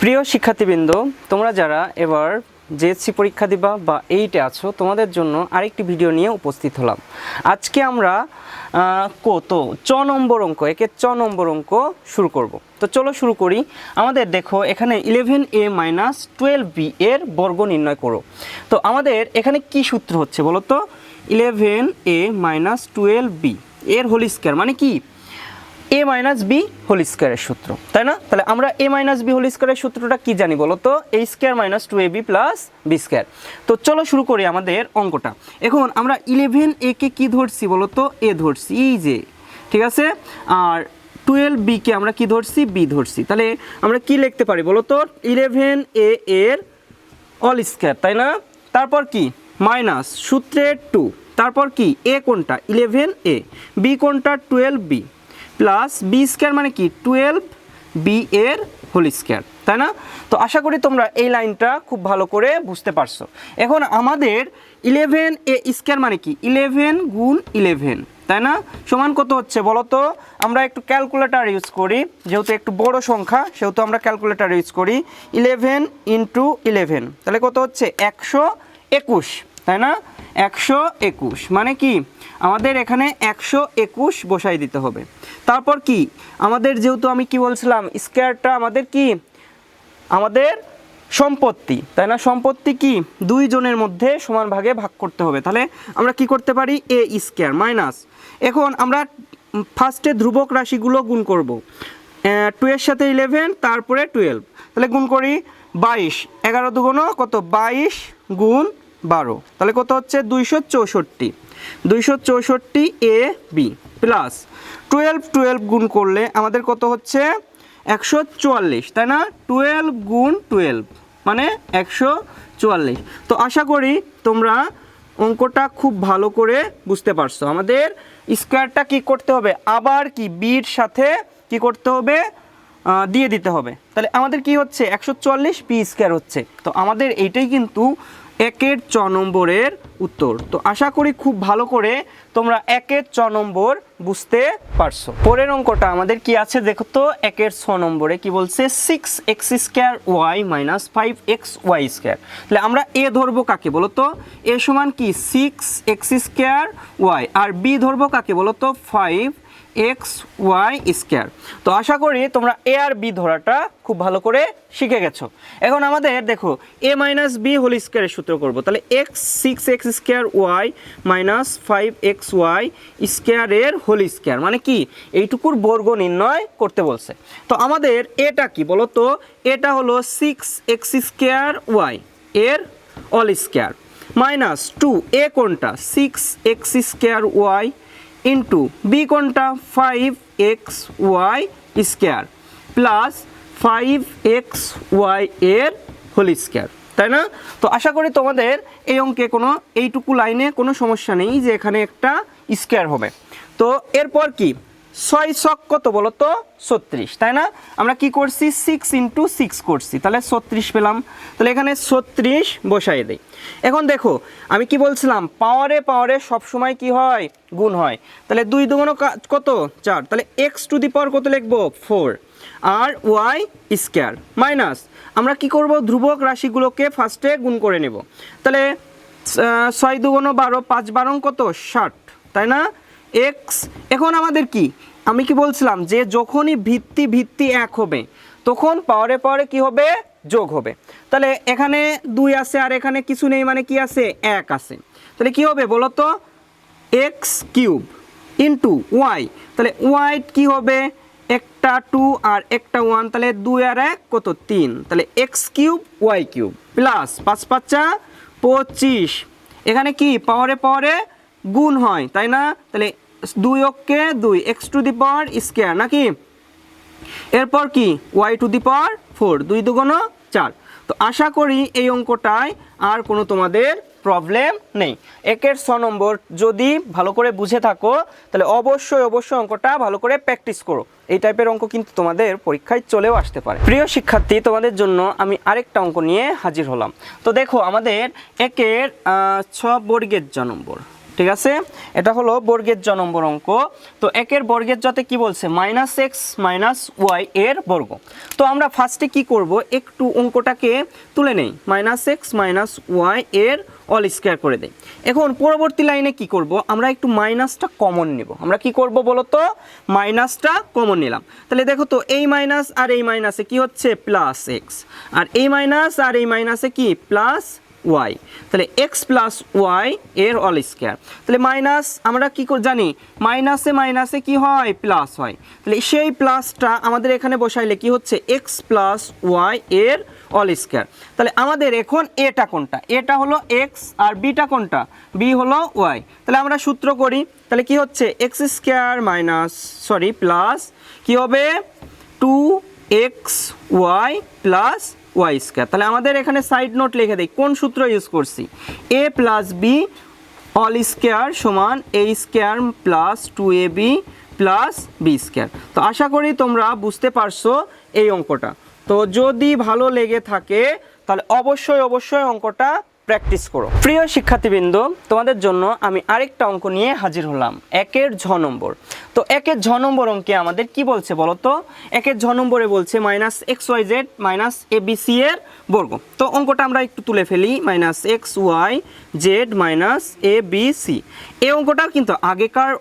প্রিয় শিক্ষার্থীবৃন্দ, তোমরা যারা এবার জেএসসি পরীক্ষা দিবা বা এইটে আছো, তোমাদের জন্য আরেকটি ভিডিও নিয়ে উপস্থিত হলাম। আজকে আমরা চ নম্বর অঙ্ক, একে চ নম্বর অঙ্ক শুরু করব। তো চলো শুরু করি। আমাদের দেখো এখানে 11a - 12b এর বর্গ নির্ণয় করো। তো আমাদের এখানে কি সূত্র হচ্ছে বলো তো? 11a - 12b এর হোল স্কয়ার মানে কি? a - b হোল স্কয়ারের সূত্র, তাই না? তাহলে আমরা a - b হোল স্কয়ারের সূত্রটা কি জানি বলো তো? a square - 2ab + b square. তো চলো শুরু করি আমাদের অঙ্কটা। এখন আমরা 11a কে কি ধরছি বলো তো? a ধরছি, এই যে, ঠিক আছে। আর 12b কে আমরা কি ধরছি? b ধরছি। তাহলে আমরা কি লিখতে পারি বলো তো? 11a এর অল স্কয়ার, তাই না? তারপর কি? মাইনাস সূত্রের 2, তারপর কি? a কোনটা? 11a, b কোনটা? 12b প্লাস বি স্কয়ার মানে কি? 12b এর হোল স্কয়ার, তাই না? তো আশা করি তোমরা এই লাইনটা খুব ভালো করে বুঝতে পারছো। এখন আমাদের 11a স্কয়ার মানে কি? 11 গুণ 11, তাই না? সমান কত হচ্ছে বলো তো? আমরা একটু ক্যালকুলেটর ইউজ করি, যেহেতু একটু বড় সংখ্যা সেহেতু আমরা ক্যালকুলেটর ইউজ করি। 11 × 11, তাহলে কত হচ্ছে? 121, তাই না? 121 মানে কি? আমাদের এখানে 121 বসাই দিতে হবে। তারপর কি? আমাদের যেহেতু আমি কি বলছিলাম, স্কয়ারটা আমাদের কি? আমাদের সম্পত্তি, তাই না? সম্পত্তি কি? দুই জনের মধ্যে সমান ভাগে ভাগ করতে হবে। তাহলে আমরা কি করতে পারি? a স্কয়ার মাইনাস, এখন আমরা ফার্স্টে ধ্রুবক রাশিগুলো গুণ করব। 2 এর সাথে 11, তারপরে 12, তাহলে গুণ করি 22, 11 দুগুণ কত? 22 গুণ 12, তাহলে কত হচ্ছে? 264, 264ab প্লাস 12 গুণ করলে আমাদের কত হচ্ছে? 144, তাই না? 12 গুণ 12 মানে 144। তো আশা করি তোমরা অঙ্কটা খুব ভালো করে বুঝতে পারছো। আমাদের স্কয়ারটা কি করতে হবে? আবার কি বির সাথে কি করতে হবে? দিয়ে দিতে হবে। তাহলে আমাদের কি হচ্ছে? 144b স্কয়ার হচ্ছে। তো আমাদের এইটাই কিন্তু একের চ নম্বরের উত্তর। তো আশা করি খুব ভালো করে তোমরা একের চ নম্বর বুঝতে পারছো। পরের অঙ্কটা আমাদের কি আছে দেখো তো? একের ছ নম্বরে কি বলছে? 6x² - 5xy²। তাহলে আমরা এ ধরবো কাকে বলো তো? এ সমান কি? 6x², আর বি ধরবো কাকে বলো তো? 5xy²। তো আশা করি তোমরা এ আর বি ধরাটা খুব ভালো করে শিখে গেছো। এখন আমাদের দেখো a - b হোল স্কয়ারের সূত্র করব। তাহলে 6x² - 5xy² এর হোল স্কয়ার মানে কি? এইটুকুর বর্গ নির্ণয় করতে বলছে। তো আমাদের এটা কি বলো তো? এটা হলো 6x² এর অল স্কয়ার মাইনাস 2, a কোনটা? 6x² ইন্টু বি কোনটা? 5xy² প্লাস 5xy এর হোল স্কয়ার, তাই না? তো আশা করি তোমাদের এই অঙ্কে কোনো এইটুকু লাইনে কোনো সমস্যা নেই যে এখানে একটা স্কয়ার হবে। তো এরপর কি? 6 ছক কত বলো তো? 36, তাই না? আমরা কি করছি? 6 × 6 করছি, তাহলে 36 পেলাম। তাহলে এখানে 36 বসাই দেই। এখন দেখো আমি কি বলছিলাম? পাওয়ারে পাওয়ারে সবসময় কি হয়? গুণ হয়। তাহলে 2 দুগুণ কত? 4, তাহলে x⁴ কত লিখবো? 4, আর y² মাইনাস আমরা কি করব? ধ্রুবক রাশিগুলোকে ফার্স্টে গুণ করে নেব। তাহলে 6 দুগুণ 12, 5 12 কত? 60, তাই না? x, এখন আমাদের কি? আমি কি বলছিলাম যে যখনই ভিত্তি 1 হবে তখন পাওয়ারে পাওয়ারে কি হবে? যোগ হবে। তাহলে এখানে 2 আছে আর এখানে কিছু নেই মানে কি আছে? 1 আছে। তাহলে কি হবে বলো তো? x³ ইন্টু y, তাহলে y কি হবে? একটা 2 আর একটা 1, তাহলে 2 আর 1 কত? 3, তাহলে x³ y³ প্লাস 5 5 25, এখানে কি পাওয়ারে পাওয়ারে গুণ হয়, তাই না? তাহলে 2 অক্ষে 2, x² নাকি? এরপর কি? y⁴, 2 দুগুণ 4। তো আশা করি এই অঙ্কটায় আর কোনো তোমাদের প্রবলেম নেই। একের 6 নম্বর যদি ভালো করে বুঝে থাকো তাহলে অবশ্যই অঙ্কটা ভালো করে প্র্যাকটিস করো। এই টাইপের অঙ্ক কিন্তু তোমাদের পরীক্ষায় চলেও আসতে পারে। প্রিয় শিক্ষার্থী, তোমাদের জন্য আমি আরেকটা অঙ্ক নিয়ে হাজির হলাম। তো দেখো আমাদের একের 6 বর্গের জ নম্বর, ঠিক আছে, এটা হলো বর্গের জ নম্বর অঙ্ক। তো একের বর্গের জতে কি বলছে -x - y এর বর্গ। তো আমরা ফার্স্টে কি করব, একটু অঙ্কটাকে তুলে নেই, -x - y এর অল স্কয়ার করে দেই। এখন পরবর্তী লাইনে কি করব, আমরা একটু মাইনাসটা কমন নেব। আমরা কি করব বলো তো, মাইনাসটা কমন নিলাম। তাহলে দেখো তো এই মাইনাস আর এই মাইনাসে কি হচ্ছে +x, আর এই মাইনাস আর এই মাইনাসে কি +y, তাহলে x + y এর অল স্কয়ার। তাহলে মাইনাস আমরা কি জানি, মাইনাসে মাইনাসে কি হয় প্লাস হয়, তাহলে সেই প্লাসটা আমাদের এখানে বসাইলে কি হচ্ছে x + y এর অল স্কয়ার। তাহলে আমাদের এখন এটা কোনটা, এটা হলো x আর বিটা কোনটা, b হলো y। তাহলে আমরা সূত্র করি, তাহলে কি হচ্ছে প্লাস কি হবে 2xy প্লাস y স্কয়ার। তাহলে আমাদের এখানে সাইড নোট লিখে দেই কোন সূত্র ইউজ করছি, a + b অল স্কয়ার সমান a square plus 2ab plus b square. তো আশা করি তোমরা বুঝতে পারছো এই অঙ্কটা। তো যদি ভালো লেগে থাকে তাহলে অবশ্যই অঙ্কটা প্র্যাকটিস করো। প্রিয় শিক্ষার্থীবৃন্দ, তোমাদের জন্য আমি আরেকটা অঙ্ক নিয়ে হাজির হলাম, একের ঝ নম্বর। তো একের ঝ নম্বর অঙ্কে আমাদের কি বলছে বলো তো, একের ঝ নম্বরে বলছে -xyz - abc এর বর্গ। তো অঙ্কটা আমরা একটু তুলে ফেলি, -xyz - abc। এই অঙ্কটাও কিন্তু আগেকার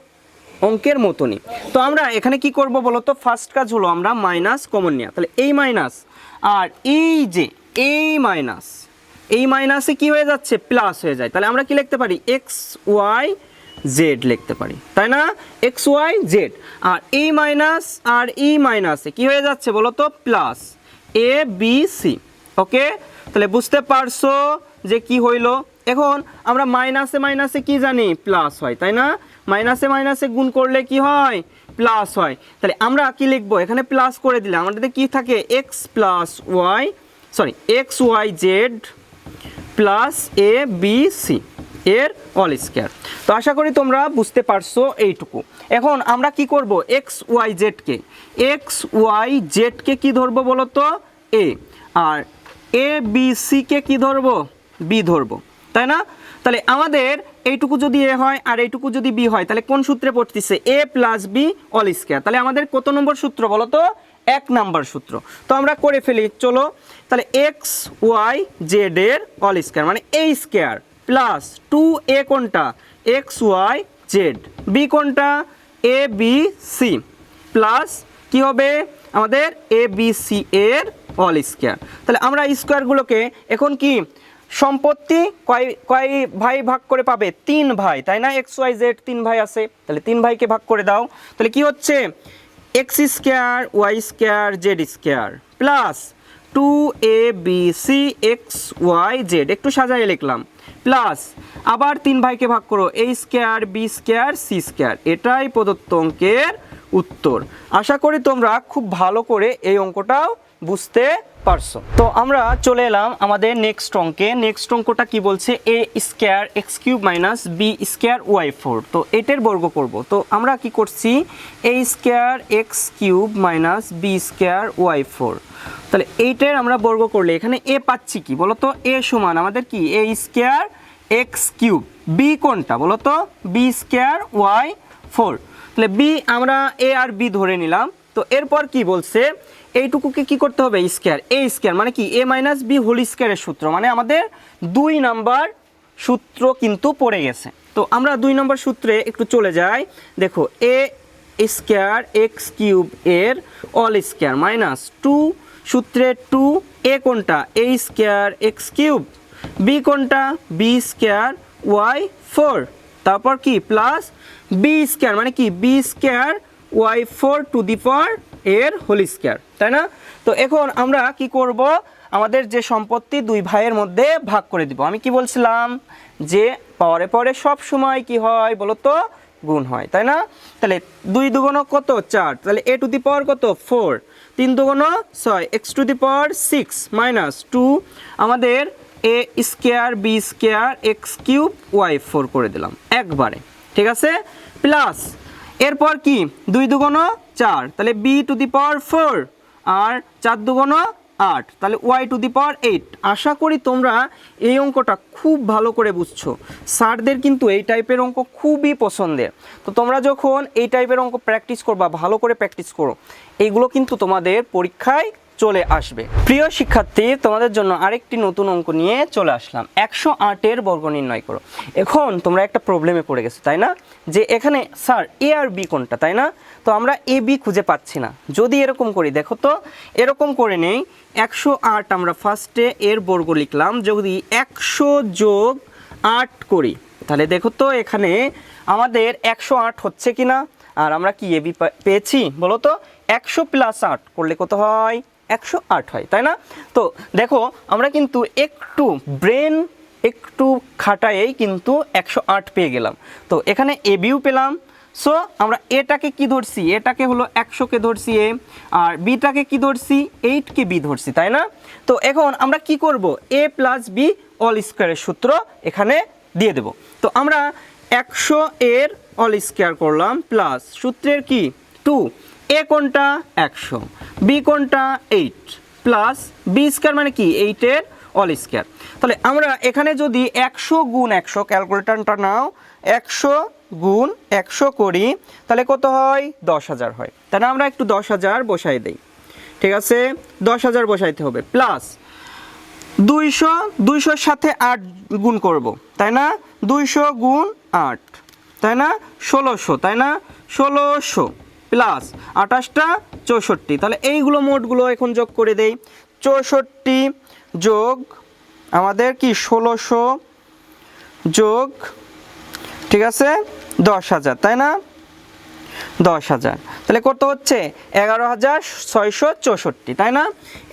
অঙ্কের মতনই। তো আমরা এখানে কি করব বলো তো, ফার্স্ট কাজ হলো আমরা মাইনাস কমন নেওয়া। তাহলে এই মাইনাস আর এই যে এই মাইনাসে কি হয়ে যাচ্ছে প্লাস হয়ে যায়। তাহলে আমরা কি লিখতে পারি xyz লিখতে পারি, তাই না, xyz। আর এই মাইনাস আর এই মাইনাসে কি হয়ে যাচ্ছে বলো তো প্লাস abc। ওকে, তাহলে বুঝতে পারছো যে কি হইলো। এখন আমরা মাইনাসে মাইনাসে কি জানি প্লাস হয়, তাই না, মাইনাসে মাইনাসে গুণ করলে কি হয় প্লাস হয়। তাহলে আমরা কি লিখবো, এখানে প্লাস করে দিলে আমাদের কি থাকে xyz প্লাস abc এর অল স্কয়ার। তো আশা করি তোমরা বুঝতে পারছো এইটুকু। এখন আমরা কি করব, xyz কে কি ধরবো বলো তো a, আর abc কে কি ধরবো b ধরবো, তাই না। তাহলে আমাদের এইটুকু যদি a হয় আর এইটুকু যদি b হয়, তাহলে কোন সূত্রে পড়তেছে a + b অল স্কয়ার। তাহলে আমাদের কত নম্বর সূত্র বলো তো, 1 নাম্বার সূত্র। তো আমরা করে ফেলি চলো। তাহলে xyz এর অল স্কয়ার মানে a স্কয়ার প্লাস 2a কোনটা xyz, b কোনটা abc প্লাস কি হবে আমাদের abc এর অল স্কয়ার। তাহলে আমরা স্কয়ারগুলোকে এখন কি সম্পত্তি কয় ভাই ভাগ করে পাবে, 3 ভাই, তাই না, xyz 3 ভাই আছে, তাহলে 3 ভাইকে ভাগ করে দাও। তাহলে কি হচ্ছে x square y square z square plus 2abc xyz, একটু সাজায় লিখলাম, প্লাস আবার 3 ভাইকে ভাগ করো a square b square c square. এটাই প্রদত্ত অঙ্কের উত্তর। আশা করি তোমরা খুব ভালো করে এই অঙ্কটাও বুঝতে পারছো। তো আমরা চলে এলাম আমাদের নেক্সট অঙ্কে। নেক্সট অঙ্কটা কি বলছে, a square x³ - b square y4। তো এটার বর্গ করব। তো আমরা কি করছি, a square x³ - b square y4। তাহলে এইটার আমরা বর্গ করলে এখানে a পাচ্ছি কি বলো তো, a সমান আমাদের কি a স্কয়ার x³, b কোনটা বলো তো b স্কয়ার y4। তাহলে b আমরা a আর b ধরে নিলাম। তো এরপর কি বলছে, এইটুকুকে কি করতে হবে স্কয়ার, a স্কয়ার মানে কি a - b হোল স্কয়ারের সূত্র, মানে আমাদের 2 নাম্বার সূত্র কিন্তু পড়ে গেছে। তো আমরা 2 নম্বর সূত্রে একটু চলে যাই। দেখো a স্কয়ার x³ এর অল স্কয়ার মাইনাস 2 সূত্রে 2, a কোনটা a স্কয়ার x³, b কোনটা b স্কয়ার y4, তারপর কি প্লাস b স্কয়ার মানে কি b square y4 to the power এর হোল স্কয়ার, তাই না। তো এখন আমরা কি করব, আমাদের যে সম্পত্তি 2 ভাইয়ের মধ্যে ভাগ করে দিব। আমি কি বলছিলাম যে পাওয়ারে পরে সব সময় কি হয় বলো তো গুণ হয়, তাই না। তাহলে 2 দুগুণ কত 4, তাহলে a টু দি পাওয়ার কত 4, 3 দুগুণ 6 x two the power 6 minus 2 আমাদের a square b square x³ y4 করে দিলাম একবারে, ঠিক আছে, প্লাস এরপর কি 2 দুগুণ 4, তাহলে b টু দি পাওয়ার 4 আর 4 দুগুণ 8, তাহলে y⁸ 8। আশা করি তোমরা এই অঙ্কটা খুব ভালো করে বুঝছো। স্যারদের কিন্তু এই টাইপের অঙ্ক খুবই পছন্দের। তো তোমরা যখন এই টাইপের অঙ্ক প্র্যাকটিস করবা, ভালো করে প্র্যাকটিস করো, এইগুলো কিন্তু তোমাদের পরীক্ষায় চলে আসবে। প্রিয় শিক্ষার্থী, তোমাদের জন্য আরেকটি নতুন অঙ্ক নিয়ে চলে আসলাম। 108-এর বর্গ নির্ণয় করো। এখন তোমরা একটা প্রবলেমে পড়ে গেছো, তাই না? যে এখানে স্যার এ আর বি কোনটা, তাই না? তো আমরা এ বি খুঁজে পাচ্ছি না। যদি এরকম করি, দেখো তো, এরকম করে নেই। 108 আমরা ফার্স্টে এর বর্গ লিখলাম, যদি 100 + 8 করি, তাহলে দেখো তো এখানে আমাদের 108 হচ্ছে কিনা। আর আমরা কি এ বি পেয়েছি বলো তো? 100 + 8 করলে কত হয়? 108 হয়, তাই না? তো দেখো আমরা কিন্তু একটু ব্রেন একটু খাটায়েই কিন্তু 108 পেয়ে গেলাম। তো এখানে এ বিও পেলাম। সো আমরা এটাকে কি ধরছি? এটাকে হলো 100কে ধরছি এ, আর বিটাকে কি ধরছি? 8কে বি ধরছি, তাই না? তো এখন আমরা কি করব? a + b হোল স্কয়ারের সূত্র এখানে দিয়ে দেব। তো আমরা 100 এর হোল স্কয়ার করলাম প্লাস সূত্রের কি 2, এ কোনটা? 100, বি কোনটা? 8, প্লাস বি স্কয়ার মানে কি 8 এর হোল স্কয়ার। তাহলে আমরা এখানে যদি 100 × 100, ক্যালকুলেটরটা নাও, 100 × 100 করি, তাহলে কত হয়? 10,000 হয়। তাহলে আমরা একটু 10,000 বসাই দেই। ঠিক আছে, 10,000 বসাইতে হবে। প্লাস 200-200-র সাথে 8 গুণ করব, তাই না? 200 × 8, তাই না? 1600, তাই না? 1600 প্লাস 28টা 64। তাহলে এইগুলো মোটগুলো এখন যোগ করে দেই। 64 যোগ আমাদের কি 1600 যোগ, ঠিক আছে, 10,000, তাই না? 10,000, তাহলে কত হচ্ছে? 11,664, তাই না?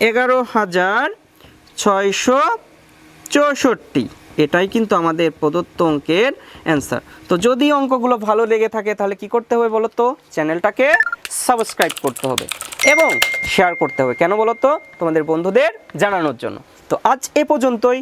11,664, এটাই কিন্তু আমাদের প্রদত্ত অঙ্কের অ্যান্সার। তো যদি অঙ্কগুলো ভালো লেগে থাকে তাহলে কি করতে হবে বলো তো? চ্যানেলটাকে সাবস্ক্রাইব করতে হবে এবং শেয়ার করতে হবে। কেন বলো তো? তোমাদের বন্ধুদের জানানোর জন্য। তো আজ এ পর্যন্তই।